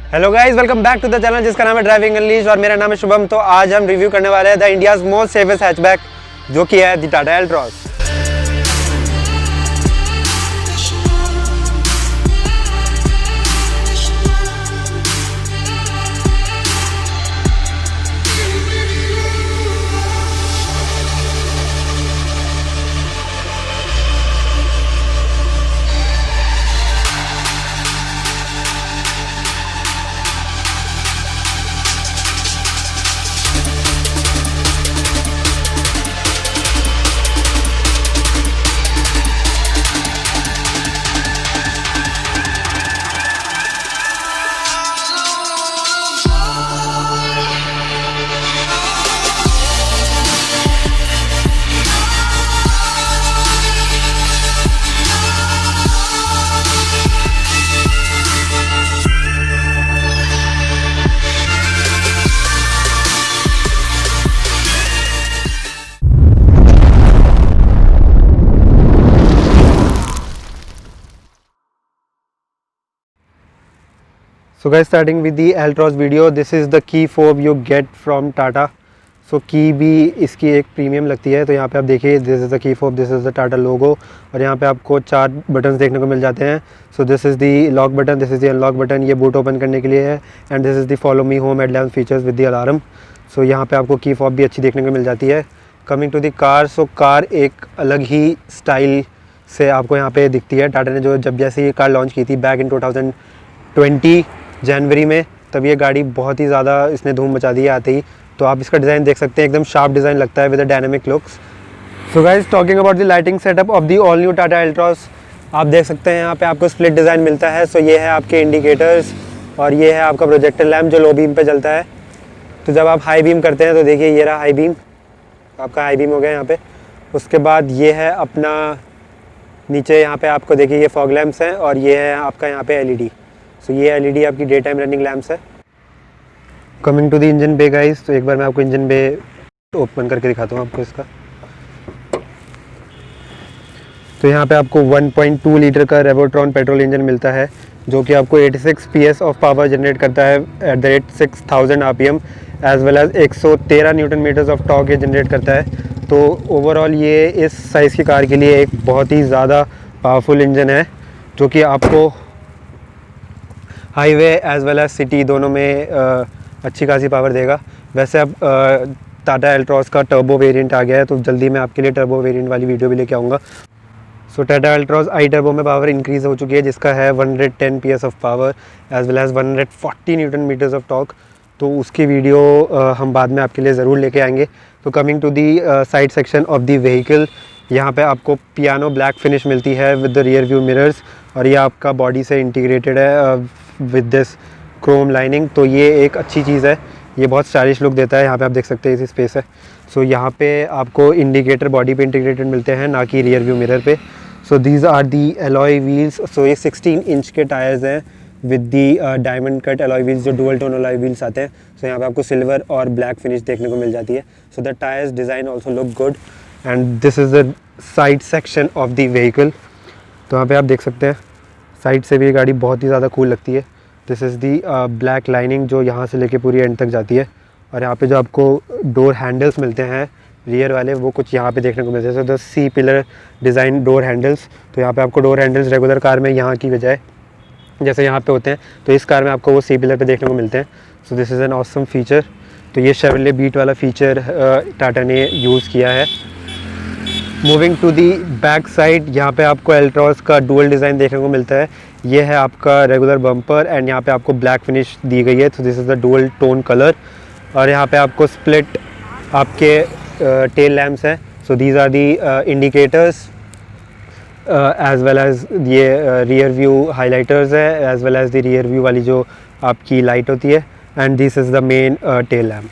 Hello guys, welcome back to the channel जिसका नाम है ड्राइविंग अनलीश और मेरा नाम है शुभम। तो आज हम रिव्यू करने वाले हैं the India's most safest hatchback जो कि है the Tata एल्ट्रॉस। So guys, starting with the Altroz video, this is the key fob you get from Tata. So की भी इसकी एक प्रीमियम लगती है। तो यहाँ पे आप देखिए, this is the key fob, this is the Tata logo और यहाँ पे आपको 4 बटन्स देखने को मिल जाते हैं। So this is the lock button, this is the unlock button, ये बूट ओपन करने के लिए है। And this is the follow me home headlamp features with the alarm. So यहाँ पे आपको की फोब भी अच्छी देखने को मिल जाती है। Coming to the car, so car एक अलग ही स्टाइल से आपको यहाँ पे दिखती है। टाटा ने जब जैसे ये कार लॉन्च की थी बैक इन 2020 जनवरी में, तब ये गाड़ी बहुत ही ज़्यादा इसने धूम मचा दी है आते ही। तो आप इसका डिज़ाइन देख सकते हैं, एकदम शार्प डिज़ाइन लगता है with a dynamic looks. So guys, talking about the lighting setup of the all new Tata एल्ट्रॉस, आप देख सकते हैं यहाँ पे आपको स्प्लिट डिज़ाइन मिलता है। सो ये है आपके इंडिकेटर्स और ये है आपका प्रोजेक्टर लैम्प जो लो बीम पे जलता है। तो जब आप हाई बीम करते हैं तो देखिए ये रहा हाई बीम, आपका हाई बीम हो गया यहाँ पे। उसके बाद ये है अपना नीचे यहाँ पे आपको देखिए ये फॉग लैम्प्स हैं और ये है आपका यहाँ पे एलईडी। सो ये एलईडी आपकी डे टाइम रनिंग लैम्प्स है। Coming to the engine bay guys, तो एक बार मैं आपको इंजन बे ओपन करके दिखाता हूँ आपको इसका। तो यहाँ पे आपको 1.2 लीटर का रेवोट्रॉन पेट्रोल इंजन मिलता है जो कि आपको 86 PS ऑफ पावर जनरेट करता है at the rate 6000 RPM as well as 113 newton meters of torque ये जनरेट करता है। तो ओवरऑल ये इस साइज़ की कार के लिए एक बहुत ही ज़्यादा पावरफुल इंजन है जो कि आपको highway as well as city दोनों में अच्छी खासी पावर देगा। वैसे अब टाटा एल्ट्रॉस का टर्बो वेरिएंट आ गया है, तो जल्दी मैं आपके लिए टर्बो वेरिएंट वाली वीडियो भी लेके आऊँगा। So Tata Altroz i turbo में पावर इंक्रीज़ हो चुकी है जिसका है 110 PS of power as well as 140 newton meters of torque. तो उसकी वीडियो हम बाद में आपके लिए ज़रूर लेके आएंगे। तो coming to the side section of the vehicle, यहाँ पे आपको पियानो ब्लैक फिनिश मिलती है with the rear view mirrors और ये आपका बॉडी से इंटीग्रेटेड है विद दिस क्रोम लाइनिंग। तो ये एक अच्छी चीज़ है, ये बहुत स्टाइलिश लुक देता है। यहाँ पे आप देख सकते हैं इसी स्पेस है। सो यहाँ पे आपको इंडिकेटर बॉडी पे इंटीग्रेटेड मिलते हैं, ना कि रियर व्यू मिरर पे। So these are the alloy wheels. So ये 16 इंच के टायर्स हैं with the diamond cut alloy wheels जो डुअल टोन एलॉय व्हील्स आते हैं। सो यहाँ पे आपको सिल्वर और ब्लैक फिनिश देखने को मिल जाती है। So the tyres design also look good and this is the side section of the vehicle. तो यहाँ पे आप देख सकते हैं साइड से भी ये गाड़ी बहुत ही ज़्यादा कूल लगती है। This is the black lining जो यहाँ से लेके पूरी एंड तक जाती है और यहाँ पे जो आपको डोर हैंडल्स मिलते हैं रियर वाले वो कुछ यहाँ पे देखने को मिलते हैं। So the C pillar design door handles. तो यहाँ पे आपको डोर हैंडल्स रेगुलर कार में यहाँ की बजाय जैसे यहाँ पे होते हैं तो इस कार में आपको वो सी पिलर पे देखने को मिलते हैं। So this is an awesome feature. तो ये शेवरले बीट वाला फीचर टाटा ने यूज़ किया है। Moving to the back side, यहाँ पे आपको एल्ट्रॉस का डुअल डिज़ाइन देखने को मिलता है। ये है आपका रेगुलर बम्पर एंड यहाँ पे आपको ब्लैक फिनिश दी गई है। तो this is the dual tone colour और यहाँ पे आपको स्प्लिट आपके टेल लैम्प्स हैं। So these are the indicators as well as ये रियर व्यू हाइलाइटर्स है as well as the rear view वाली जो आपकी लाइट होती है and this is the main tail lamp.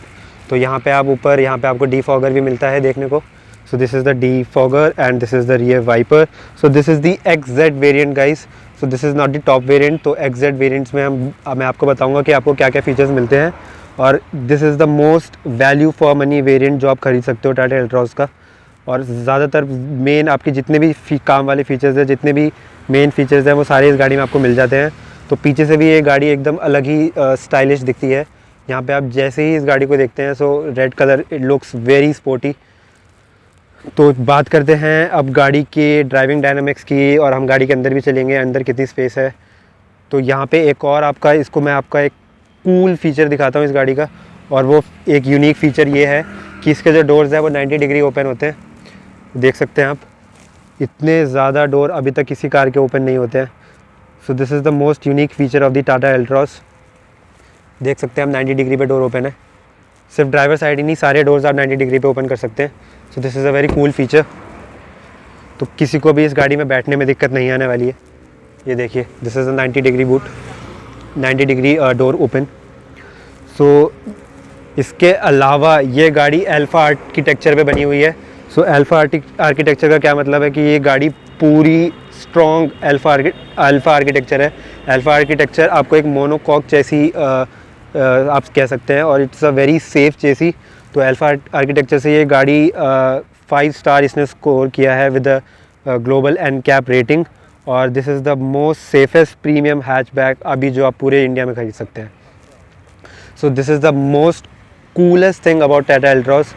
तो यहाँ पे आप ऊपर यहाँ पे आपको डीफॉगर भी मिलता है देखने को। So this is the defogger and this is the rear wiper. So this is the XZ variant guys. So this is not the top variant. तो XZ variants में मैं आपको बताऊंगा कि आपको क्या क्या फीचर्स मिलते हैं और this is the most value for money variant जो आप खरीद सकते हो टाटा एल्ट्रॉस का। और ज़्यादातर मेन आपके जितने भी काम वाले फीचर्स हैं, जितने भी मेन फीचर्स हैं वो सारे इस गाड़ी में आपको मिल जाते हैं। तो पीछे से भी ये गाड़ी एकदम अलग ही स्टाइलिश दिखती है। यहाँ पे आप जैसे ही इस गाड़ी को देखते हैं so red colour it looks very sporty. तो बात करते हैं अब गाड़ी के ड्राइविंग डायनामिक्स की, और हम गाड़ी के अंदर भी चलेंगे, अंदर कितनी स्पेस है। तो यहाँ पे एक और आपका इसको मैं आपका एक कूल फीचर दिखाता हूँ इस गाड़ी का, और वो एक यूनिक फीचर ये है कि इसके जो डोर्स हैं वो 90 डिग्री ओपन होते हैं। देख सकते हैं आप, इतने ज़्यादा डोर अभी तक किसी कार के ओपन नहीं होते हैं। So this is the most unique feature of the Tata एल्ट्रॉस। देख सकते हैं हम 90 डिग्री पे डोर ओपन है। सिर्फ ड्राइवर साइड ही नहीं, सारे डोर्स आप 90 डिग्री पे ओपन कर सकते हैं। So this is a very cool feature. तो किसी को भी इस गाड़ी में बैठने में दिक्कत नहीं आने वाली है। ये देखिए, this is a 90 degree boot, 90 degree door open. So इसके अलावा ये गाड़ी अल्फ़ा आर्किटेक्चर पे बनी हुई है। सो अल्फ़ा आर्किटेक्चर का क्या मतलब है कि ये गाड़ी पूरी स्ट्रॉन्ग अल्फ़ा आर्किटेक्चर है। अल्फ़ा आर्किटेक्चर आपको एक मोनोकॉक जैसी आप कह सकते हैं, और इट्स अ वेरी सेफ चेसी। तो अल्फ़ा आर्किटेक्चर से ये गाड़ी 5 स्टार इसने स्कोर किया है विद ग्लोबल NCAP रेटिंग, और this is the most safest premium hatchback अभी जो आप पूरे इंडिया में खरीद सकते हैं। So this is the most coolest thing about Tata एल्ट्रॉस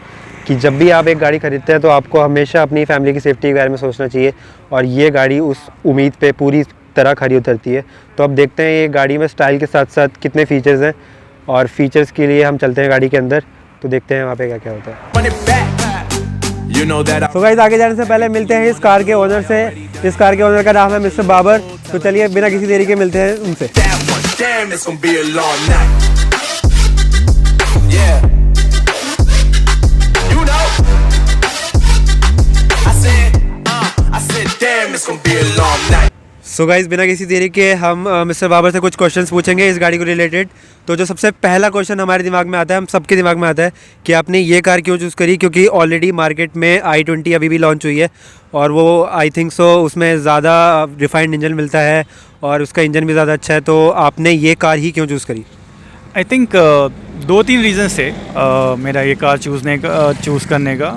कि जब भी आप एक गाड़ी खरीदते हैं तो आपको हमेशा अपनी फैमिली की सेफ्टी के बारे में सोचना चाहिए, और ये गाड़ी उस उम्मीद पे पूरी तरह खरी उतरती है। तो अब देखते हैं ये गाड़ी में स्टाइल के साथ साथ कितने फ़ीचर्स हैं, और फीचर्स के लिए हम चलते हैं गाड़ी के अंदर, तो देखते हैं वहाँ पे क्या क्या होता है। तो गाइस, आगे जाने से पहले मिलते हैं इस कार के ओनर से। इस कार के ओनर का नाम है मिस्टर बाबर। तो चलिए बिना किसी देरी के मिलते हैं उनसे। सो गाइस, बिना किसी देरी के हम मिस्टर बाबर से कुछ क्वेश्चंस पूछेंगे इस गाड़ी को रिलेटेड। तो जो सबसे पहला क्वेश्चन हमारे दिमाग में आता है, हम सबके दिमाग में आता है कि आपने ये कार क्यों चूज़ करी, क्योंकि ऑलरेडी मार्केट में i20 अभी भी लॉन्च हुई है, और वो आई थिंक सो उसमें ज़्यादा रिफाइंड इंजन मिलता है और उसका इंजन भी ज़्यादा अच्छा है। तो आपने ये कार ही क्यों चूज़ करी? आई थिंक 2-3 रीज़न्स थे मेरा ये कार चूज़ करने का।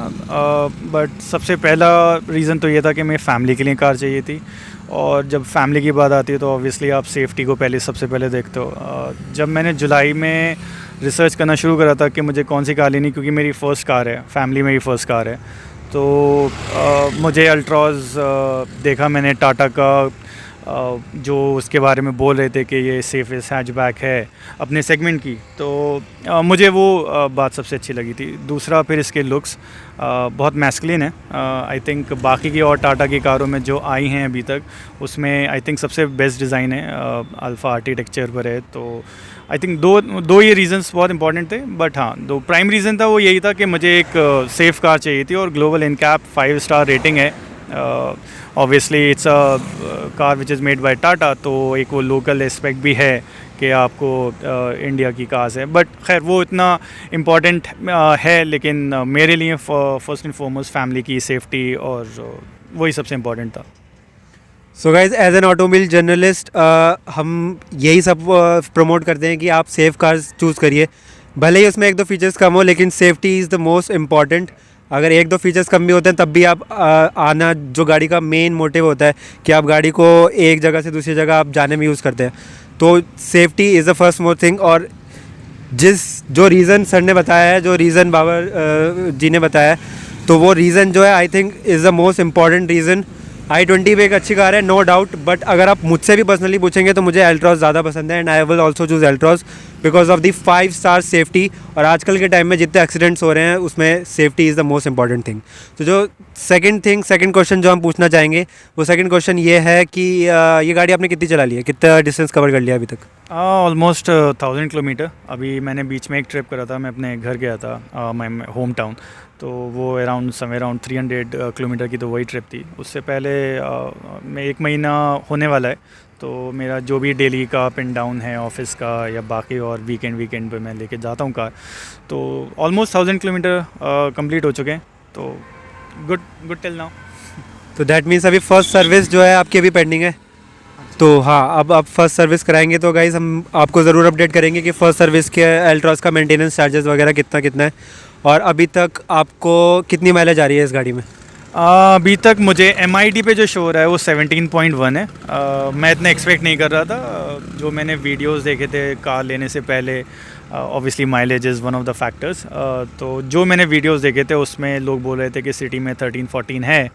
बट सबसे पहला रीज़न तो ये था कि मेरी फैमिली के लिए कार चाहिए थी, और जब फैमिली की बात आती है तो ऑब्वियसली आप सेफ्टी को सबसे पहले देखते हो। जब मैंने जुलाई में रिसर्च करना शुरू करा था कि मुझे कौन सी कार लेनी, क्योंकि मेरी फ़र्स्ट कार है, फैमिली मेरी फ़र्स्ट कार है, तो मुझे अल्ट्रॉज़ देखा मैंने टाटा का, जो उसके बारे में बोल रहे थे कि ये सेफेस्ट हैचबैक है अपने सेगमेंट की, तो मुझे वो बात सबसे अच्छी लगी थी। दूसरा फिर इसके लुक्स बहुत मैस्कुलिन है। आई थिंक बाकी की और टाटा की कारों में जो आई हैं अभी तक, उसमें आई थिंक सबसे बेस्ट डिज़ाइन है, अल्फ़ा आर्किटेक्चर पर है। तो आई थिंक दो ये रीज़न्स बहुत इंपॉर्टेंट थे। बट हाँ, दो प्राइम रीज़न था वो यही था कि मुझे एक सेफ़ कार चाहिए थी, और ग्लोबल NCAP 5 स्टार रेटिंग है। Obviously it's a car which is made by Tata, तो एक वो लोकल एस्पेक्ट भी है कि आपको इंडिया की कार्स है। बट खैर वो इतना इम्पॉर्टेंट है, लेकिन मेरे लिए फर्स्ट एंड फॉरमोस्ट फैमिली की सेफ्टी और वही सबसे इम्पॉर्टेंट था। So guys, as an automobile journalist हम यही सब प्रमोट करते हैं कि आप सेफ़ कार्स चूज़ करिए, भले ही उसमें 1-2 फीचर्स कम हो, लेकिन safety is the most important. अगर 1-2 फीचर्स कम भी होते हैं तब भी आप आना, जो गाड़ी का मेन मोटिव होता है कि आप गाड़ी को एक जगह से दूसरी जगह आप जाने में यूज़ करते हैं, तो safety is the first most thing. और जो रीज़न सर ने बताया है, जो रीज़न बाबर जी ने बताया है, तो वो रीज़न जो है I think is the most important reason. i20 भी एक अच्छी कार है, नो डाउट, बट अगर आप मुझसे भी पर्सनली पूछेंगे तो मुझे एल्ट्रॉस ज़्यादा पसंद है, and I will also choose एल्ट्रॉस because of the 5 star safety. और आजकल के टाइम में जितने एक्सीडेंट्स हो रहे हैं उसमें safety is the most important thing. तो जो सेकंड क्वेश्चन जो हम पूछना चाहेंगे, वो सेकंड क्वेश्चन ये है कि ये गाड़ी आपने कितनी चला ली है, कितना डिस्टेंस कवर कर लिया अभी तक? Almost 1000 kilometre. अभी मैंने बीच में एक ट्रिप करा था, मैं अपने घर गया था, माय होम टाउन, तो वो अराउंड 300 किलोमीटर की तो वही ट्रिप थी। उससे पहले मैं 1 महीना होने वाला है, तो मेरा जो भी डेली का अप एंड डाउन है ऑफिस का या बाकी और वीकेंड पे मैं लेके जाता हूँ कार, तो ऑलमोस्ट 1000 किलोमीटर कंप्लीट हो चुके हैं, तो गुड टिल नाउ। तो दैट मीन्स अभी फर्स्ट सर्विस जो है आपकी अभी पेंडिंग है। तो हाँ, अब आप फर्स्ट सर्विस कराएंगे तो गाइज़ हम आपको ज़रूर अपडेट करेंगे कि फ़र्स्ट सर्विस के एल्ट्रॉस का मेंटेनेंस चार्जेस वगैरह कितना है, और अभी तक आपको कितनी माइलेज आ रही है इस गाड़ी में? अभी तक मुझे MID पे जो शो रहा है वो 17.1 है। मैं इतना एक्सपेक्ट नहीं कर रहा था। जो मैंने वीडियोस देखे थे कार लेने से पहले, obviously mileage is one of the factors. तो जो मैंने वीडियोस देखे थे उसमें लोग बोल रहे थे कि सिटी में 13-14 है।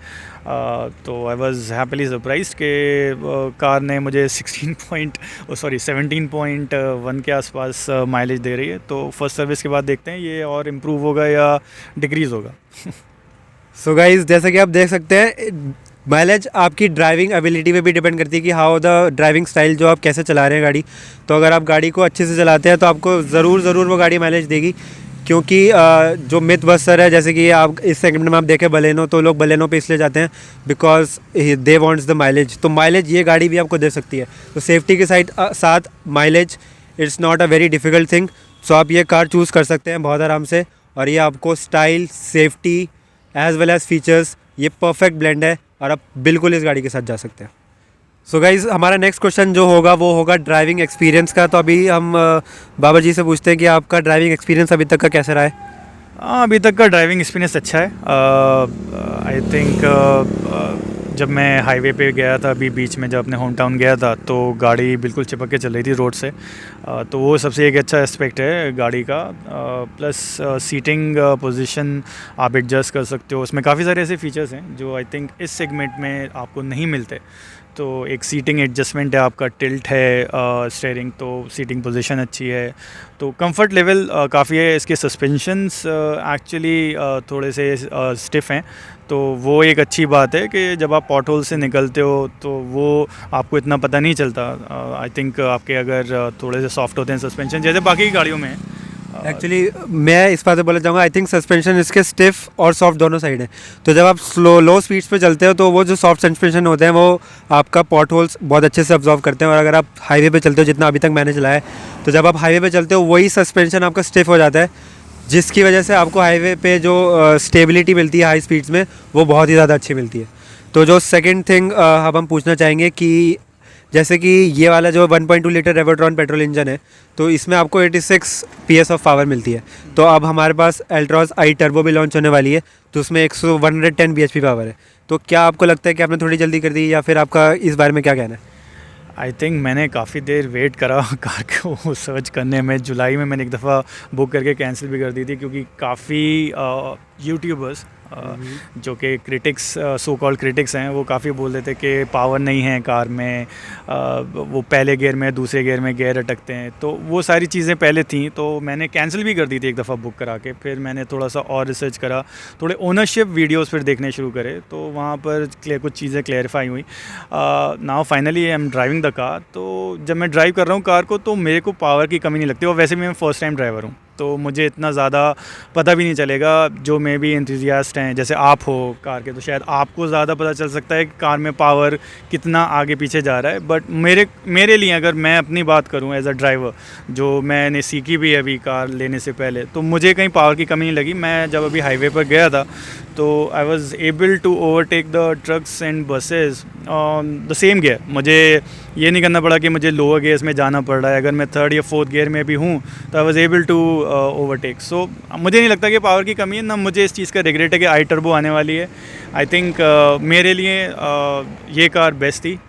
तो आई वाज हैप्पीली सरप्राइज्ड कि कार ने मुझे 17.1 के आसपास माइलेज दे रही है। तो फर्स्ट सर्विस के बाद देखते हैं ये और इम्प्रूव होगा या डिक्रीज़ होगा। सो गाइस, जैसा कि आप देख सकते हैं, माइलेज आपकी ड्राइविंग एबिलिटी पे भी डिपेंड करती है कि हाउ द ड्राइविंग स्टाइल, जो आप कैसे चला रहे हैं गाड़ी। तो अगर आप गाड़ी को अच्छे से चलाते हैं तो आपको ज़रूर वो गाड़ी माइलेज देगी। क्योंकि जो मिथ बस्टर है, जैसे कि आप इस सेगमेंट में आप देखें बलेनो, तो लोग बलेनो पे इसलिए जाते हैं because they wants the mileage. तो माइलेज ये गाड़ी भी आपको दे सकती है। तो सेफ्टी के साथ mileage it's not a very difficult thing. So आप ये कार चूज़ कर सकते हैं बहुत आराम से, और ये आपको style, safety as well as features, ये परफेक्ट ब्लेंड है और आप बिल्कुल इस गाड़ी के साथ जा सकते हैं। सो गाइज़, हमारा नेक्स्ट क्वेश्चन जो होगा वो होगा ड्राइविंग एक्सपीरियंस का। तो अभी हम बाबा जी से पूछते हैं कि आपका ड्राइविंग एक्सपीरियंस अभी तक का कैसा रहा है? अभी तक का ड्राइविंग एक्सपीरियंस अच्छा है। आई थिंक जब मैं हाईवे पे गया था अभी बीच में, जब अपने होम टाउन गया था, तो गाड़ी बिल्कुल चिपक के चल रही थी रोड से। तो वो सबसे एक अच्छा एस्पेक्ट है गाड़ी का। प्लस सीटिंग पोजीशन आप एडजस्ट कर सकते हो। उसमें काफ़ी सारे ऐसे फीचर्स हैं जो आई थिंक इस सेगमेंट में आपको नहीं मिलते। तो एक सीटिंग एडजस्टमेंट है, आपका टिल्ट है स्टीयरिंग, तो सीटिंग पोजीशन अच्छी है। तो कंफर्ट लेवल काफ़ी है। इसके सस्पेंशंस एक्चुअली थोड़े से स्टिफ हैं, तो वो एक अच्छी बात है कि जब आप पॉट होल से निकलते हो तो वो आपको इतना पता नहीं चलता। आई थिंक आपके अगर थोड़े से सॉफ्ट होते हैं सस्पेंशन, जैसे बाकी गाड़ियों में है। एक्चुअली मैं इस बात से बोलना चाहूँगा, आई थिंक सस्पेंशन इसके स्टिफ और सॉफ्ट दोनों साइड है। तो जब आप लो स्पीड्स पे चलते हो तो वो जो सॉफ्ट सस्पेंशन होते हैं वो आपका पॉट होल्स बहुत अच्छे से अब्जॉर्व करते हैं। और अगर आप हाईवे पे चलते हो, जितना अभी तक मैंने चलाया है, तो जब आप हाईवे पे चलते हो वही सस्पेंशन आपका स्टिफ हो जाता है, जिसकी वजह से आपको हाईवे पे जो स्टेबिलिटी मिलती है हाई स्पीड्स में, वो बहुत ही ज़्यादा अच्छी मिलती है। तो जो सेकेंड थिंग अब हम पूछना चाहेंगे कि जैसे कि ये वाला जो 1.2 लीटर रेवोट्रॉन पेट्रोल इंजन है, तो इसमें आपको 86 PS ऑफ पावर मिलती है। तो अब हमारे पास एल्ट्रॉस आई टर्बो भी लॉन्च होने वाली है, तो उसमें 110 bhp पावर है। तो क्या आपको लगता है कि आपने थोड़ी जल्दी कर दी, या फिर आपका इस बारे में क्या कहना है? आई थिंक मैंने काफ़ी देर वेट करा कार को सर्च करने में। जुलाई में मैंने एक दफ़ा बुक करके कैंसिल भी कर दी थी, क्योंकि काफ़ी यूट्यूबर्स जो कि क्रिटिक्स, सो कॉल्ड क्रिटिक्स हैं, वो काफ़ी बोल रहे थे कि पावर नहीं है कार में, वो पहले गियर में दूसरे गियर में गियर अटकते हैं। तो वो सारी चीज़ें पहले थी, तो मैंने कैंसिल भी कर दी थी एक दफ़ा बुक करा के। फिर मैंने थोड़ा सा और रिसर्च करा, थोड़े ओनरशिप वीडियोस फिर देखने शुरू करे, तो वहाँ पर कुछ चीज़ें क्लैरिफाई हुई। Now finally I am driving the car. तो जब मैं ड्राइव कर रहा हूँ कार को, तो मेरे को पावर की कमी नहीं लगती। और वैसे भी मैं फर्स्ट टाइम ड्राइवर हूँ, तो मुझे इतना ज़्यादा पता भी नहीं चलेगा। जो मे भी एंथुजियास्ट हैं, जैसे आप हो कार के, तो शायद आपको ज़्यादा पता चल सकता है कि कार में पावर कितना आगे पीछे जा रहा है। बट मेरे लिए, अगर मैं अपनी बात करूं एज अ ड्राइवर, जो मैंने सीखी भी है अभी कार लेने से पहले, तो मुझे कहीं पावर की कमी नहीं लगी। मैं जब अभी हाईवे पर गया था, तो I was able to overtake the trucks and buses the same gear. मुझे ये नहीं करना पड़ा कि मुझे लोअर गियर्स में जाना पड़ रहा है। अगर मैं थर्ड या फोर्थ गियर में भी हूँ, तो I was able to overtake. So मुझे नहीं लगता कि पावर की कमी है, ना मुझे इस चीज़ का रिग्रेट है कि आई टर्बो आने वाली है। आई थिंक मेरे लिए ये कार बेस्ट थी,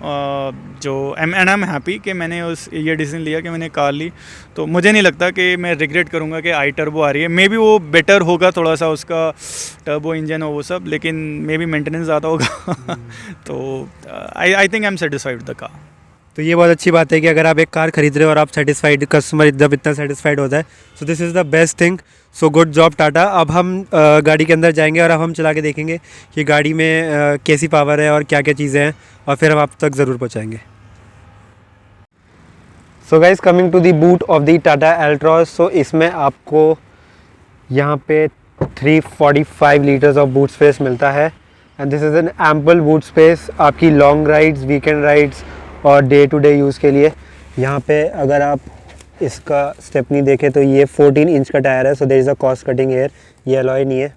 जो एंड आई एम हैप्पी कि मैंने ये डिसीजन लिया कि मैंने कार ली। तो मुझे नहीं लगता कि मैं रिग्रेट करूँगा कि आई टर्बो आ रही है। मे बी वो बेटर होगा थोड़ा सा, उसका टर्बो इंजन हो वो सब, लेकिन मे बी मेंटेनेंस ज़्यादा होगा। तो I think I am satisfied with the car. तो ये बहुत अच्छी बात है कि अगर आप एक कार खरीद रहे हो और आप सेटिस्फाइड, कस्टमर जब इतना सेटिस्फाइड होता है, सो this is the best thing. So good job Tata. अब हम गाड़ी के अंदर जाएंगे और अब हम चला के देखेंगे कि गाड़ी में कैसी पावर है और क्या क्या चीज़ें हैं, और फिर हम आप तक ज़रूर पहुँचाएँगे। So guys, coming to the boot of the Tata Altroz. So इसमें आपको यहाँ पे 345 लीटर्स ऑफ बूट स्पेस मिलता है, and this is N ample boot space आपकी लॉन्ग राइड्स, वीकेंड राइड्स और डे टू डे यूज़ के लिए। यहाँ पे अगर आप इसका स्टेपनी देखें तो ये 14 इंच का टायर है, so there is a cost cutting air, ये अलॉय नहीं है।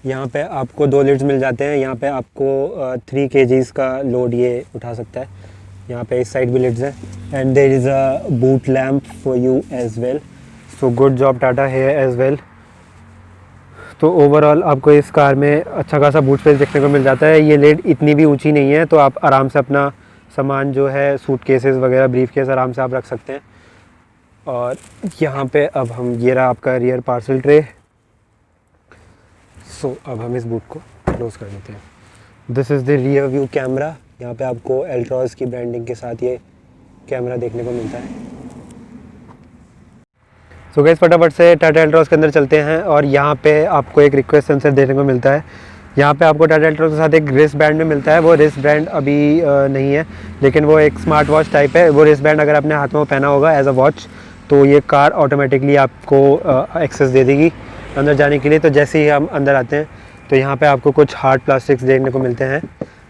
यहाँ पे आपको 2 लिड्स मिल जाते हैं। यहाँ पे आपको 3 kgs का लोड ये उठा सकता है। यहाँ पे इस साइड भी लिड्स हैं, and there is a boot lamp for you as well. So good job Tata here as well. तो ओवरऑल आपको इस कार में अच्छा खासा बूट स्पेस देखने को मिल जाता है। ये लेड इतनी भी ऊंची नहीं है, तो आप आराम से अपना सामान जो है सूट केसेस वगैरह ब्रीफ केस आराम से आप रख सकते हैं। और यहाँ पे अब हम, ये रहा आपका रियर पार्सल ट्रे। सो अब हम इस बूट को क्लोज़ कर देते हैं। This is the rear view camera. यहाँ पे आपको एल्ट्रॉस की ब्रांडिंग के साथ ये कैमरा देखने को मिलता है। सो गाइस फटाफट से टाटा एल्ट्रॉस के अंदर चलते हैं और यहाँ पे आपको एक रिक्वेस्ट सेंसर देखने को मिलता है। यहाँ पे आपको टाटा एल्ट्रॉस के साथ एक रिस्ट बैंड में मिलता है। वो रिस्ट बैंड अभी नहीं है, लेकिन वो एक स्मार्ट वॉच टाइप है। वो रिस्ट बैंड अगर आपने हाथ में पहना होगा एज अ वॉच, तो ये कार ऑटोमेटिकली आपको एक्सेस दे देगी अंदर जाने के लिए। तो जैसे ही हम अंदर आते हैं तो यहाँ पे आपको कुछ हार्ड प्लास्टिक्स देखने को मिलते हैं।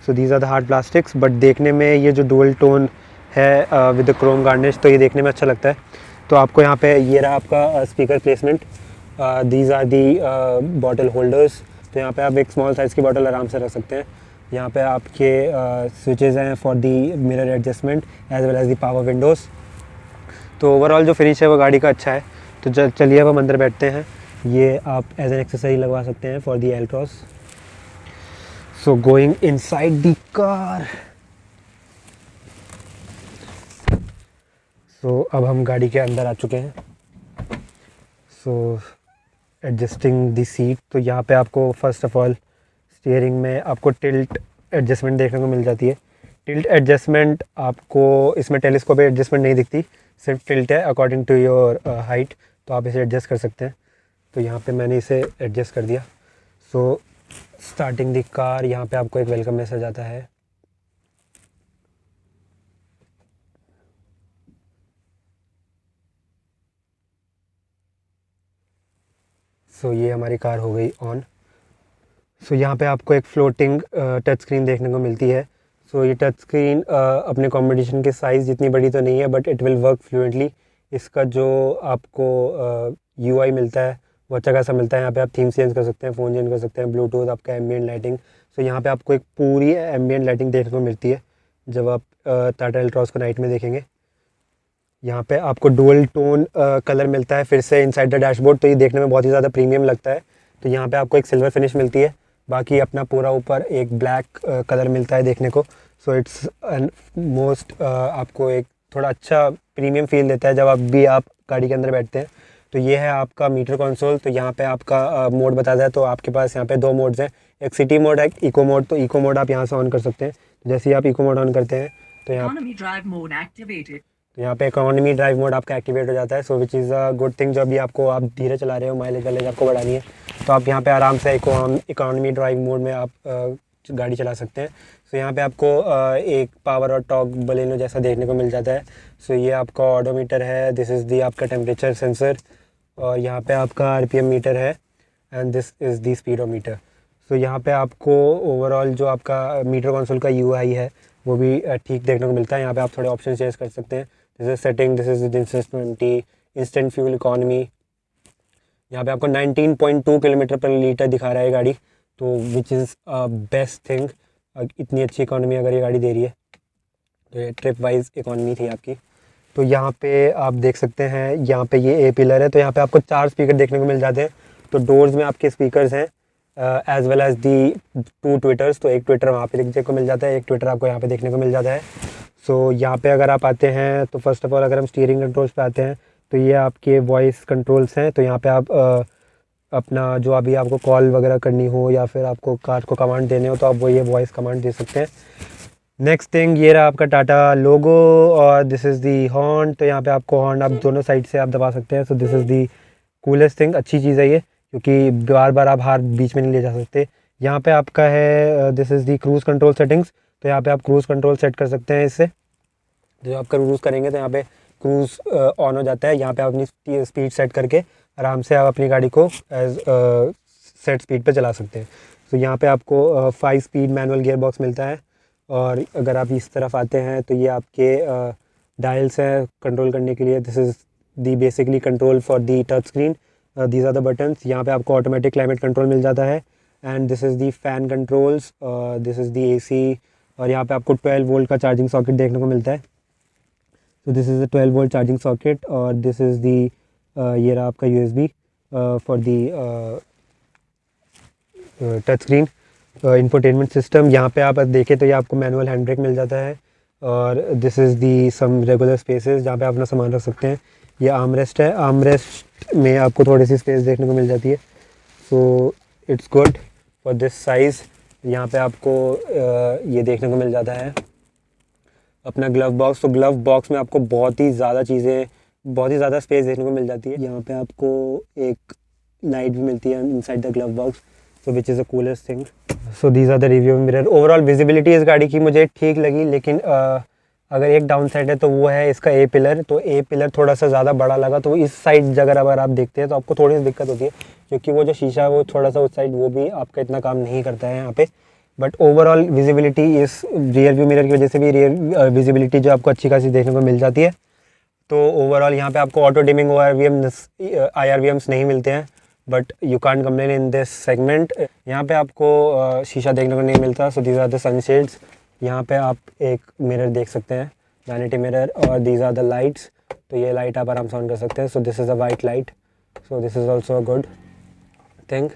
So these are the hard plastics, but देखने में ये जो डुअल टोन है विद द क्रोम गार्निश, तो ये देखने में अच्छा लगता है। तो आपको यहाँ पे ये रहा आपका speaker placement. These are the bottle holders. तो यहाँ पे आप एक स्मॉल साइज़ की बॉटल आराम से रख सकते हैं। यहाँ पे आपके स्विचेज़ हैं for the mirror adjustment as well as the power windows. तो ओवरऑल जो फिनिश है वो गाड़ी का अच्छा है। तो चलिए अब हम अंदर बैठते हैं। ये आप एज एन एक्सेसरी लगवा सकते हैं for the Altroz. So going inside the car. So अब हम गाड़ी के अंदर आ चुके हैं। So adjusting the seat. तो यहाँ पे आपको फर्स्ट ऑफ ऑल स्टीयरिंग में आपको टिल्ट एडजस्टमेंट देखने को मिल जाती है। टिल्ट एडजस्टमेंट आपको इसमें टेलीस्कोपिक एडजस्टमेंट नहीं दिखती, सिर्फ टिल्ट है अकॉर्डिंग टू योर हाइट। तो आप इसे एडजस्ट कर सकते हैं। तो यहाँ पे मैंने इसे एडजस्ट कर दिया। सो स्टार्टिंग दी कार, यहाँ पे आपको एक वेलकम मैसेज आता है। सो ये हमारी कार हो गई ऑन। सो यहाँ पे आपको एक फ्लोटिंग टच स्क्रीन देखने को मिलती है। सो ये टच स्क्रीन अपने कॉम्पिटिशन के साइज़ जितनी बड़ी तो नहीं है, but it will work fluently. इसका जो आपको यूआई मिलता है वो अच्छा खासा मिलता है। यहाँ पे आप थीम चेंज कर सकते हैं, फ़ोन चेंज कर सकते हैं, ब्लूटूथ, आपका एम्बियंट लाइटिंग। सो यहाँ पे आपको एक पूरी एम्बियंट लाइटिंग देखने को मिलती है जब आप टाटा एल्ट्रॉस को नाइट में देखेंगे। यहाँ पे आपको डुअल टोन कलर मिलता है फिर से इनसाइड द डैशबोर्ड। तो ये देखने में बहुत ही ज़्यादा प्रीमियम लगता है। तो यहाँ पे आपको एक सिल्वर फिनिश मिलती है, बाकी अपना पूरा ऊपर एक ब्लैक कलर मिलता है देखने को। सो इट्स मोस्ट आपको एक थोड़ा अच्छा प्रीमियम फील देता है जब आप गाड़ी के अंदर बैठते हैं। तो ये है आपका मीटर कंसोल। तो यहाँ पे आपका मोड बताता है। तो आपके पास यहाँ पे दो मोड्स हैं, एक सिटी मोड है, एक इको मोड। तो इको मोड आप यहाँ से ऑन कर सकते हैं। जैसे ही आप इको मोड ऑन करते हैं तो यहाँ पे इकोनॉमी ड्राइव मोड आपका एक्टिवेट हो जाता है। So which is a good thing. जो अभी आपको आप धीरे चला रहे हो, माइलेज वाइलेज आपको बढ़ानी है, तो आप यहाँ पे आराम से इकोनॉमी ड्राइव मोड में आप गाड़ी चला सकते हैं। सो यहाँ पे आपको एक पावर और टॉर्क बलेनो जैसा देखने को मिल जाता है। सो ये आपका ऑडोमीटर है, दिस इज़ दी आपका टेम्परेचर सेंसर, और यहाँ पे आपका आरपीएम मीटर है, and this is the speedometer. So यहाँ पे आपको ओवरऑल जो आपका मीटर कंसोल का यूआई है वो भी ठीक देखने को मिलता है। यहाँ पे आप थोड़े ऑप्शन चेंज कर सकते हैं। This is setting, this is instant fuel economy. यहाँ पे आपको 19.2 किलोमीटर पर लीटर दिखा रहा है गाड़ी, तो विच इज़ बेस्ट थिंग। इतनी अच्छी इकॉनमी अगर ये गाड़ी दे रही है तो ये ट्रिप वाइज इकॉनमी थी आपकी। तो यहाँ पे आप देख सकते हैं, यहाँ पे ये ए पिलर है। तो यहाँ पे आपको 4 स्पीकर देखने को मिल जाते हैं। तो डोर्स में आपके स्पीकर्स हैं as well as the 2 tweeters. तो एक ट्विटर वहाँ पे देखने को मिल जाता है, एक ट्विटर आपको यहाँ पे देखने को मिल जाता है। सो यहाँ पे अगर आप आते हैं तो फर्स्ट ऑफ ऑल अगर हम स्टीयरिंग कंट्रोल्स पे आते हैं तो ये आपके वॉइस कंट्रोल्स हैं। तो यहाँ पे आप अपना जो अभी आपको कॉल वगैरह करनी हो या फिर आपको कार को कमांड देने हो तो आप वो ये वॉइस कमांड दे सकते हैं। नेक्स्ट थिंग, ये रहा आपका टाटा लोगो, और दिस इज़ दी हॉर्न। तो यहाँ पे आपको हॉर्न आप दोनों साइड से आप दबा सकते हैं। So this is the coolest thing. अच्छी चीज़ है ये, क्योंकि बार बार आप हाथ बीच में नहीं ले जा सकते। यहाँ पे आपका है this is the cruise control settings. तो यहाँ पे आप क्रूज़ कंट्रोल सेट कर सकते हैं इससे। जो आप क्रूज़ करेंगे तो यहाँ पे क्रूज़ ऑन हो जाता है। यहाँ पे आप अपनी स्पीड सेट करके आराम से आप अपनी गाड़ी को एज सेट स्पीड पे चला सकते हैं। तो यहाँ पे आपको 5 स्पीड मैनुअल गियर बॉक्स मिलता है। और अगर आप इस तरफ आते हैं तो ये आपके डायल्स हैं कंट्रोल करने के लिए। This is the basically control for the touch screen, these are the buttons. यहाँ पे आपको ऑटोमेटिक क्लाइमेट कंट्रोल मिल जाता है, and this is the fan controls, this is the AC. और यहाँ पे आपको 12 वोल्ट का चार्जिंग सॉकेट देखने को मिलता है। सो this is the 12 volt charging socket, और दिस इज़ दी ये रहा आपका USB for the touch screen infotainment system. यहाँ पे आप देखें तो ये आपको मैनुअल हैंड ब्रेक मिल जाता है, और this is the some regular spaces जहाँ पे आप अपना सामान रख सकते हैं। ये आर्मरेस्ट है, आर्मरेस्ट में आपको थोड़ी सी स्पेस देखने को मिल जाती है, so it's good for this size. यहाँ पे आपको ये देखने को मिल जाता है अपना ग्लव बॉक्स। तो ग्लव बॉक्स में आपको बहुत ही ज़्यादा स्पेस देखने को मिल जाती है। यहाँ पे आपको एक लाइट भी मिलती है inside the glove box, so which is the coolest thing. So these are the review mirror. Overall visibility इस गाड़ी की मुझे ठीक लगी, लेकिन अगर एक डाउन साइड है तो वो है इसका ए पिलर। तो ए पिलर थोड़ा सा ज़्यादा बड़ा लगा, तो इस साइड जगह अगर आप देखते हैं तो आपको थोड़ी सी दिक्कत होती है, क्योंकि वो जो शीशा है वो थोड़ा सा उस साइड वो भी आपका इतना काम नहीं करता है यहाँ पे। बट ओवरऑल विजिबिलिटी इस रियर व्यू मिरर की वजह से भी रियर विजिबिलिटी जो आपको अच्छी खासी देखने को मिल जाती है। तो ओवरऑल यहाँ पे आपको ऑटो डिमिंग IRVMs नहीं मिलते हैं, but you can't complain in this segment. यहाँ पे आपको शीशा देखने को नहीं मिलता, so these are the sunshades. यहाँ पे आप एक मिरर देख सकते हैं, वैनिटी मिरर, और दीज आर द लाइट्स। तो ये लाइट आप आराम से ऑन कर सकते हैं। So this is a white light, so this is also a good thing.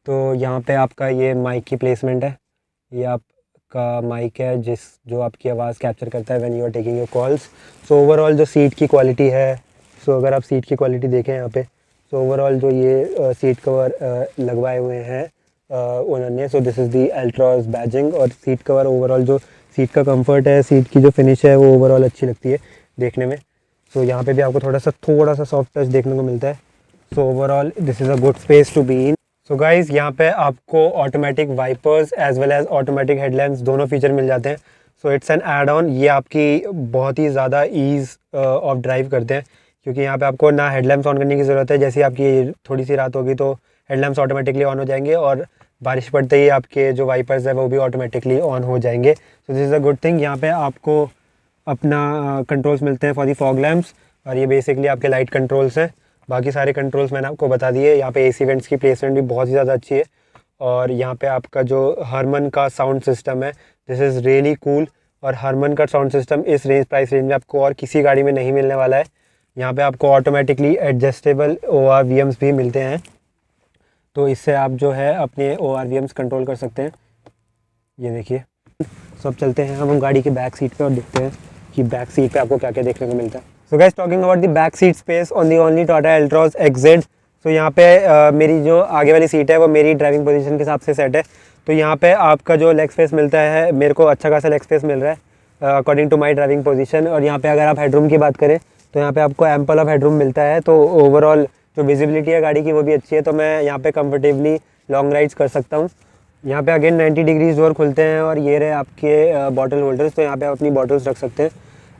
तो यहाँ पे आपका ये माइक की प्लेसमेंट है, ये आपका माइक है जो आपकी आवाज़ कैप्चर करता है when you are taking your calls. So overall जो सीट की क्वालिटी है, सो अगर आप सीट की क्वालिटी देखें यहाँ पे, सो ओवरऑल जो ये सीट कवर लगवाए हुए हैं ओनर ने, सो दिस इज़ दी एल्ट्रॉस बैजिंग। और सीट कवर ओवरऑल जो सीट का कंफर्ट है, सीट की जो फिनिश है वो ओवरऑल अच्छी लगती है देखने में। सो यहाँ पे भी आपको थोड़ा सा सॉफ्ट टच देखने को मिलता है। So overall this is a good space to be in. So guys, यहाँ पे आपको automatic wipers as well as automatic headlamps दोनों फीचर मिल जाते हैं। So it's an add on. ये आपकी बहुत ही ज़्यादा ईज़ ऑफ ड्राइव करते हैं, क्योंकि यहाँ पे आपको ना हेडलैम्प्स ऑन करने की ज़रूरत है। जैसे आपकी थोड़ी सी रात होगी तो हेडलैम्प्स ऑटोमेटिकली ऑन हो जाएंगे, और बारिश पड़ते ही आपके जो वाइपर्स है वो भी ऑटोमेटिकली ऑन हो जाएंगे। सो this is a good thing. यहाँ पे आपको अपना कंट्रोल्स मिलते हैं फॉर दी फॉग लैम्प्स, और ये बेसिकली आपके लाइट कंट्रोल्स हैं। बाकी सारे कंट्रोल्स मैंने आपको बता दिए। यहाँ पे AC वेंट्स की प्लेसमेंट भी बहुत ही ज़्यादा अच्छी है, और यहाँ पे आपका जो हरमन का साउंड सिस्टम है, दिस इज़ रियली कूल। और हरमन का साउंड सिस्टम इस प्राइस रेंज में आपको और किसी गाड़ी में नहीं मिलने वाला है। यहाँ पे आपको ऑटोमेटिकली एडजस्टेबल ORVMs भी मिलते हैं, तो इससे आप जो है अपने ORVMs कंट्रोल कर सकते हैं। ये देखिए। सब चलते हैं हम गाड़ी की बैक सीट पे और देखते हैं कि बैक सीट पे आपको क्या क्या देखने को मिलता है। So guys, talking about the back seat space on the only Tata एल्ट्रॉस XZ। सो यहाँ पे मेरी जो आगे वाली सीट है वो मेरी ड्राइविंग पोजीशन के हिसाब से सेट है। तो यहाँ पे आपका जो लेग स्पेस मिलता है, मेरे को अच्छा खासा लेग स्पेस मिल रहा है according to my driving position. और यहाँ पे अगर आप हेडरूम की बात करें तो यहाँ पे आपको एम्पल ऑफ हेडरूम मिलता है। तो ओवरऑल जो विजिबिलिटी है गाड़ी की वो भी अच्छी है, तो मैं यहाँ पे कंफर्टेबली लॉन्ग राइड्स कर सकता हूँ। यहाँ पे अगेन 90 डिग्रीज डोर खुलते हैं, और ये रहे आपके बॉटल होल्डर्स, तो यहाँ पे आप अपनी बॉटल्स रख सकते हैं।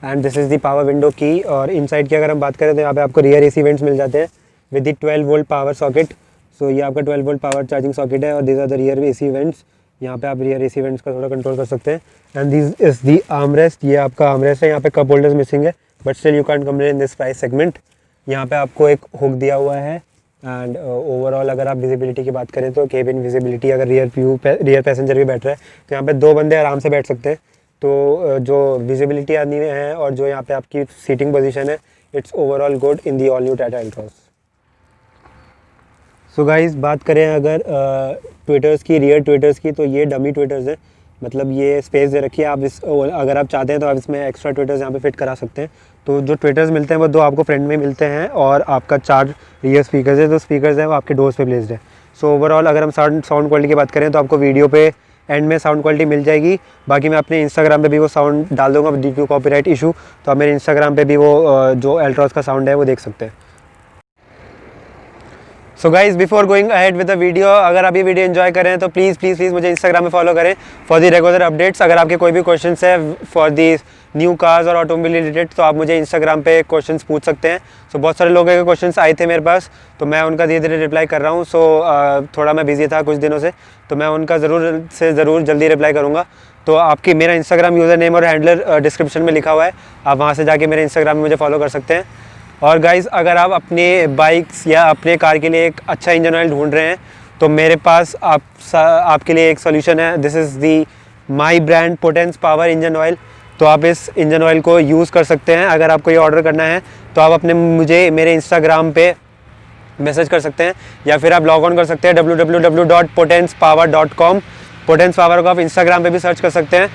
And this is the power window की। और इनसाइड की अगर हम बात करें तो यहाँ पे आपको रियर AC वेंट्स मिल जाते हैं with the 12 volt power socket. So ये आपका 12 वोल्ट पावर चार्जिंग सॉकेट है, और this are the rear AC vents. यहाँ पे आप रियर AC वेंट्स का थोड़ा कंट्रोल कर सकते हैं। And this is the armrest. ये आपका आर्मरेस्ट है। यहाँ पे कप होल्डर्स मिसिंग है, but still you can't complain in this price segment. यहाँ पे आपको एक हुक दिया हुआ है। एंड ओवरऑल अगर आप विजिबिलिटी की बात करें तो केबिन विजिबिलिटी, अगर रियर पैसेंजर भी बैठ रहा है तो यहाँ पे 2 बंदे आराम से बैठ सकते हैं। तो जो विजिबिलिटी आनी है और जो यहाँ पे आपकी सीटिंग पोजीशन है, it's overall good in the all new Tata Altroz. So guys, बात करें अगर ट्विटर्स की, रियर ट्विटर्स की, तो ये डमी ट्विटर्स हैं। मतलब ये स्पेस दे रखी है, आप अगर आप चाहते हैं तो आप इसमें एक्स्ट्रा ट्विटर्स यहाँ पे फिट करा सकते हैं। तो जो ट्विटर्स मिलते हैं वो 2 आपको फ्रंट में मिलते हैं, और आपका 4 रियर स्पीकर्स है। जो स्पीकर्स हैं वो आपके डोर्स पे प्लेस्ड है। सो ओवरऑल अगर हम साउंड क्वालिटी की बात करें तो आपको वीडियो पे एंड में साउंड क्वालिटी मिल जाएगी। बाकी मैं अपने इंस्टाग्राम पे भी वो साउंड डाल दूँगा ड्यू टू कॉपीराइट इशू, तो आप मेरे इंस्टाग्राम पे भी वो जो एल्ट्रॉस का साउंड है वो देख सकते हैं। So guys, before going ahead with the video, अगर आप ये वीडियो एंजॉय करें तो प्लीज़ मुझे इंस्टाग्राम में फॉलो करें फॉर दी रेगुलर अपडेट्स। अगर आपके कोई भी क्वेश्चन है फॉर दी न्यू कार्स और ऑटोमोबाइल रिलेटेड, तो आप मुझे इंस्टाग्राम पे क्वेश्चन्स पूछ सकते हैं। सो बहुत सारे लोगों के क्वेश्चंस आए थे मेरे पास, तो मैं उनका धीरे धीरे रिप्लाई कर रहा हूँ। सो थोड़ा मैं बिजी था कुछ दिनों से, तो मैं उनका ज़रूर जल्दी रिप्लाई करूँगा। तो आपकी मेरा इंस्टाग्राम यूज़र नेम और हैंडलर डिस्क्रिप्शन में लिखा हुआ है, आप वहाँ से जाके मेरे इंस्टाग्राम में मुझे फॉलो कर सकते हैं। और गाइज़, अगर आप अपने बाइक्स या अपने कार के लिए एक अच्छा इंजन ऑयल ढूंढ रहे हैं तो मेरे पास आपके लिए एक सोल्यूशन है। This is the my brand potence power engine oil. तो आप इस इंजन ऑयल को यूज़ कर सकते हैं। अगर आपको ये ऑर्डर करना है तो आप मुझे मेरे इंस्टाग्राम पे मैसेज कर सकते हैं, या फिर आप लॉग ऑन कर सकते हैं www.potencepower.com। पोटेंस पावर को आप इंस्टाग्राम पे भी सर्च कर सकते हैं।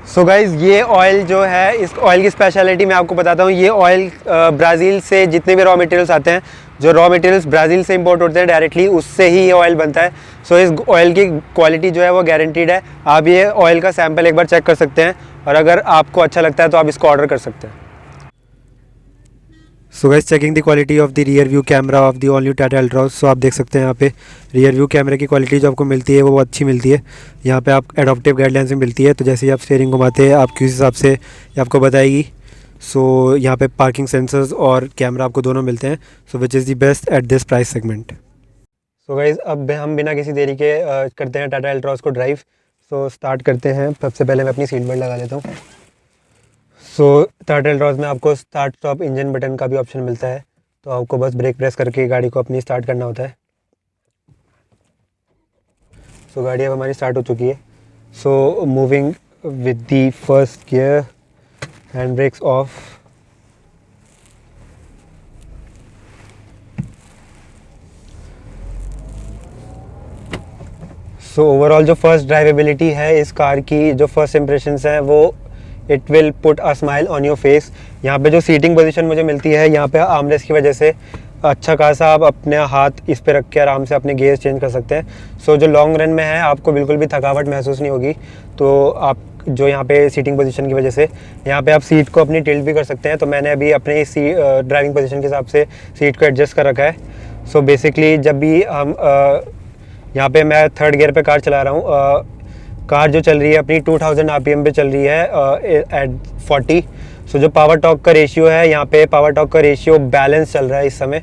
सो गाइज़, ये ऑयल जो है, इस ऑयल की स्पेशलिटी मैं आपको बताता हूँ। ये ऑयल ब्राज़ील से जितने भी रॉ मटेरियल्स आते हैं, जो रॉ मटेरियल्स ब्राज़ील से इंपोर्ट होते हैं डायरेक्टली, उससे ही ये ऑयल बनता है। सो इस ऑयल की क्वालिटी जो है वो गारंटीड है। आप ये ऑयल का सैंपल एक बार चेक कर सकते हैं, और अगर आपको अच्छा लगता है तो आप इसको ऑर्डर कर सकते हैं। So guys, checking the quality of the rear view camera of the all new Tata Altroz. So आप देख सकते हैं यहाँ पे रियर व्यू कैमरे की क्वालिटी जो आपको मिलती है वो बहुत अच्छी मिलती है। यहाँ पे आप एडॉप्टिव गाइडलाइंस भी मिलती है, तो जैसे ही आप स्टीयरिंग घुमाते हैं आपके उस हिसाब से ये आपको बताएगी। सो यहाँ पे पार्किंग सेंसर्स और कैमरा आपको दोनों मिलते हैं। So which is the best at this price segment. So guys, अब हम बिना किसी देरी के करते हैं टाटा अल्ट्रॉस को ड्राइव। सो स्टार्ट करते हैं। सबसे पहले मैं अपनी सीट बेल्ट लगा लेता हूँ। सो टाटा अल्ट्रॉस में आपको स्टार्ट स्टॉप इंजन बटन का भी ऑप्शन मिलता है, तो आपको बस ब्रेक प्रेस करके गाड़ी को अपनी स्टार्ट करना होता है। सो गाड़ी अब हमारी स्टार्ट हो चुकी है। So moving with the first gear, hand brakes off. So overall जो फर्स्ट ड्राइवेबिलिटी है इस कार की, जो फर्स्ट इम्प्रेशंस हैं वो it will put a smile on your face. यहाँ पे जो सीटिंग पोजीशन मुझे मिलती है, यहाँ पे आर्मरेस्ट की वजह से अच्छा खासा आप अपने हाथ इस पे रख के आराम से अपने गियर चेंज कर सकते हैं। सो जो लॉन्ग रन में है आपको बिल्कुल भी थकावट महसूस नहीं होगी। तो आप जो यहाँ पे सीटिंग पोजीशन की वजह से यहाँ पे आप सीट को अपनी टिल्ट भी कर सकते हैं। तो मैंने अभी अपने ड्राइविंग पोजीशन के हिसाब से सीट को एडजस्ट कर रखा है। सो बेसिकली जब भी हम यहाँ पे मैं थर्ड गियर पे कार चला रहा हूँ, कार जो चल रही है अपनी 2000 आरपीएम पे चल रही है एट 40। सो जो पावर टॉर्क का रेशियो है, यहाँ पे पावर टॉर्क का रेशियो बैलेंस चल रहा है इस समय।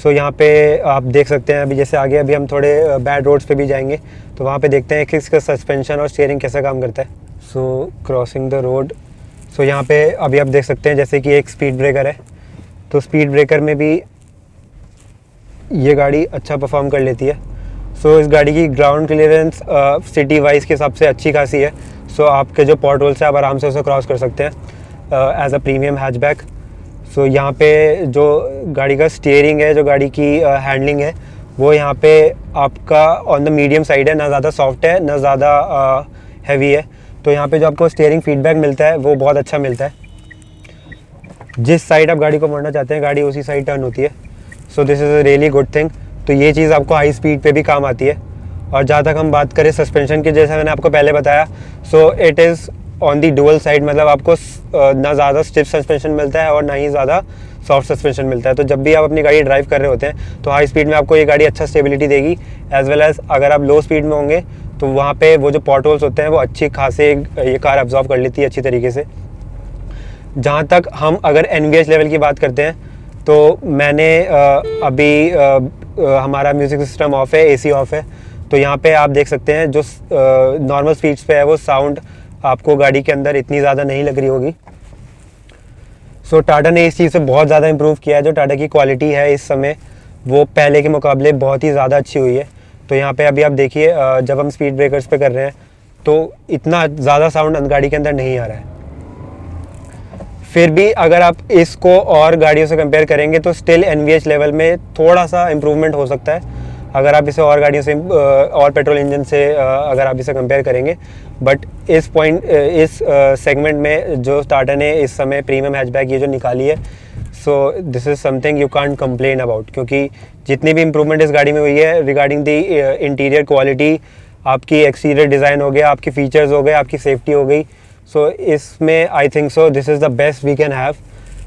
सो यहाँ पे आप देख सकते हैं अभी जैसे आगे अभी हम थोड़े बैड रोड्स पे भी जाएंगे, तो वहाँ पे देखते हैं कि इसका सस्पेंशन और स्टीयरिंग कैसा काम करता है। सो क्रॉसिंग द रोड। सो यहाँ पे अभी आप देख सकते हैं जैसे कि एक स्पीड ब्रेकर है, तो स्पीड ब्रेकर में भी ये गाड़ी अच्छा परफॉर्म कर लेती है। सो इस गाड़ी की ग्राउंड क्लियरेंस सिटी वाइज के हिसाब से अच्छी खासी है। सो आपके जो पॉट होल्स है आप आराम से उसे क्रॉस कर सकते हैं एज अ प्रीमियम हैचबैक। सो यहाँ पे जो गाड़ी का स्टीयरिंग है, जो गाड़ी की हैंडलिंग है, वो यहाँ पे आपका ऑन द मीडियम साइड है, ना ज़्यादा सॉफ्ट है ना ज़्यादा हैवी है। तो यहाँ पे जो आपको स्टीयरिंग फीडबैक मिलता है वो बहुत अच्छा मिलता है। जिस साइड आप गाड़ी को मोड़ना चाहते हैं गाड़ी उसी साइड टर्न होती है। सो this is a really good thing. तो ये चीज़ आपको हाई स्पीड पे भी काम आती है। और जहाँ तक हम बात करें सस्पेंशन की, जैसा मैंने आपको पहले बताया, so it is on the dual side, मतलब आपको ना ज़्यादा स्टिफ सस्पेंशन मिलता है और ना ही ज़्यादा सॉफ्ट सस्पेंशन मिलता है। तो जब भी आप अपनी गाड़ी ड्राइव कर रहे होते हैं तो हाई स्पीड में आपको ये गाड़ी अच्छा स्टेबिलिटी देगी, एज वेल एज अगर आप लो स्पीड में होंगे तो वहाँ पे वो जो पॉट होल्स होते हैं वो अच्छी खासे ये कार अब्जॉर्व कर लेती है अच्छी तरीके से। जहाँ तक हम अगर NVH लेवल की बात करते हैं, तो मैंने अभी हमारा म्यूज़िक सिस्टम ऑफ है, AC ऑफ है। तो यहाँ पे आप देख सकते हैं जो नॉर्मल स्पीड्स पे है वो साउंड आपको गाड़ी के अंदर इतनी ज़्यादा नहीं लग रही होगी। सो टाटा ने इस चीज़ से बहुत ज़्यादा इम्प्रूव किया है। जो टाटा की क्वालिटी है इस समय वो पहले के मुकाबले बहुत ही ज़्यादा अच्छी हुई है। तो यहाँ पे अभी आप देखिए जब हम स्पीड ब्रेकर्स पे कर रहे हैं तो इतना ज़्यादा साउंड गाड़ी के अंदर नहीं आ रहा है। फिर भी अगर आप इसको और गाड़ियों से कंपेयर करेंगे तो स्टिल NVH लेवल में थोड़ा सा इम्प्रूवमेंट हो सकता है अगर आप इसे और गाड़ियों से और पेट्रोल इंजन से अगर आप इसे कंपेयर करेंगे। बट इस सेगमेंट में जो टाटा ने इस समय प्रीमियम हैचबैक ये जो निकाली है, सो this is something you can't complain about, क्योंकि जितनी भी इम्प्रूवमेंट इस गाड़ी में हुई है रिगार्डिंग द इंटीरियर क्वालिटी, आपकी एक्सटीरियर डिज़ाइन हो गया, आपकी फ़ीचर्स हो गए, आपकी सेफ्टी हो गई, सो इसमें I think so this is the best we can have.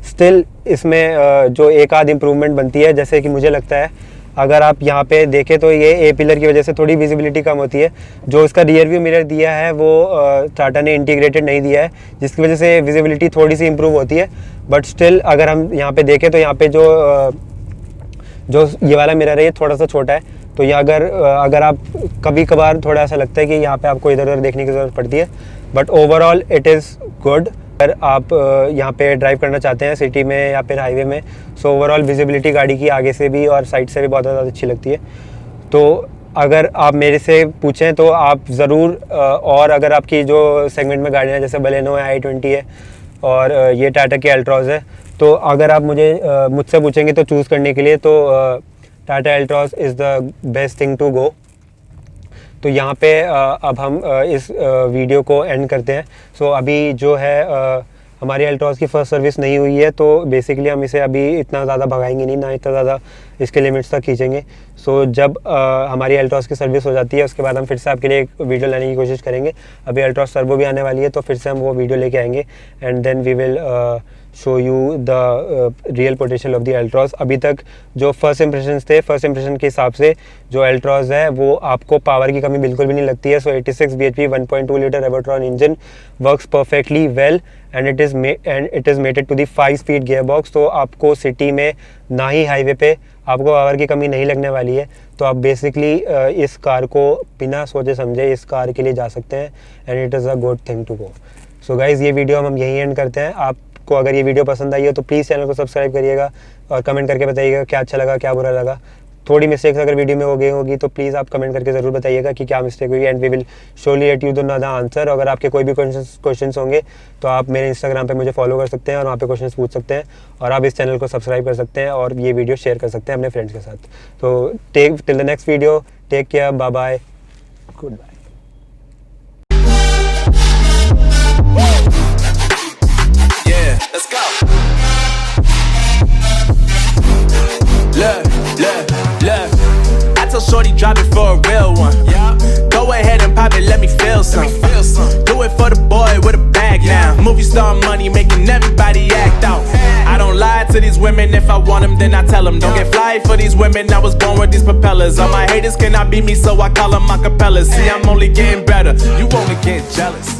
Still इसमें जो एक आध इम्प्रूवमेंट बनती है, जैसे कि मुझे लगता है अगर आप यहाँ पे देखें तो ये A पिलर की वजह से थोड़ी विजिबिलिटी कम होती है। जो इसका रियर व्यू मिरर दिया है वो टाटा ने इंटीग्रेटेड नहीं दिया है, जिसकी वजह से विजिबिलिटी थोड़ी सी इम्प्रूव होती है। बट स्टिल अगर हम यहाँ पे देखें तो यहाँ पे जो ये वाला मिरर है ये थोड़ा सा छोटा है। तो ये अगर आप कभी कभार थोड़ा ऐसा लगता है कि यहाँ पे आपको इधर उधर देखने की ज़रूरत पड़ती है, but overall it is good. अगर आप यहाँ पे ड्राइव करना चाहते हैं सिटी में या फिर हाईवे में, सो ओवरऑल विजिबिलिटी गाड़ी की आगे से भी और साइड से भी बहुत ज़्यादा अच्छी लगती है। तो अगर आप मेरे से पूछें तो आप ज़रूर और अगर आपकी जो सेगमेंट में गाड़ियाँ जैसे बलेनो है, i20 है और ये टाटा की अल्ट्रॉज है, तो अगर आप मुझसे पूछेंगे तो चूज़ करने के लिए, तो Tata Altroz is the best thing to go. तो यहाँ पे अब हम इस वीडियो को एंड करते हैं। सो अभी जो है हमारी एल्ट्रॉस की फ़र्स्ट सर्विस नहीं हुई है, तो बेसिकली हम इसे अभी इतना ज़्यादा भगाएंगे नहीं, ना इतना ज़्यादा इसके लिमिट्स तक खींचेंगे। सो जब हमारी एल्ट्रॉस की सर्विस हो जाती है उसके बाद हम फिर से आपके लिए एक वीडियो लाने की कोशिश करेंगे। अभी एल्ट्रॉस टर्बो भी आने वाली है, तो फिर से हम वो वीडियो लेके आएंगे and then we will show you the real potential of the Altroz. अभी तक जो फर्स्ट इंप्रेशन थे, फर्स्ट इंप्रेशन के हिसाब से जो एल्ट्रॉस है वो आपको पावर की कमी बिल्कुल भी नहीं लगती है। So 86 bhp 1.2 litre Revotron engine works perfectly well and it is mated to the 5-speed gear box. तो आपको सिटी में ना ही हाईवे पे आपको पावर की कमी नहीं लगने वाली है। तो आप बेसिकली इस कार को बिना सोचे समझे इस कार के लिए जा सकते हैं and it is a good thing to go. So guys, ये वीडियो हम यहीं एंड करते हैं। आपको अगर ये वीडियो पसंद आई हो तो प्लीज़ चैनल को सब्सक्राइब करिएगा और कमेंट करके बताइएगा क्या अच्छा लगा, क्या बुरा लगा। थोड़ी मिस्टेक्स अगर वीडियो में हो गई होगी तो प्लीज़ आप कमेंट करके ज़रूर बताइएगा कि क्या मिस्टेक हुई and we will surely let you the answer. अगर आपके कोई भी क्वेश्चंस होंगे तो आप मेरे इंस्टाग्राम पे मुझे फॉलो कर सकते हैं और वहाँ पे क्वेश्चंस पूछ सकते हैं और आप इस चैनल को सब्सक्राइब कर सकते हैं और ये वीडियो शेयर कर सकते हैं अपने फ्रेंड्स के साथ। तो till the next video, take care, bye bye, goodbye. Shorty, drop it for a real one. Yeah. Go ahead and pop it, let me feel some. Do it for the boy with a bag now. Movie star money making everybody act out. I don't lie to these women. If I want them, then I tell them. Don't get fly for these women. I was born with these propellers. All my haters cannot beat me, so I call them acapellas. See, I'm only getting better. You only get jealous.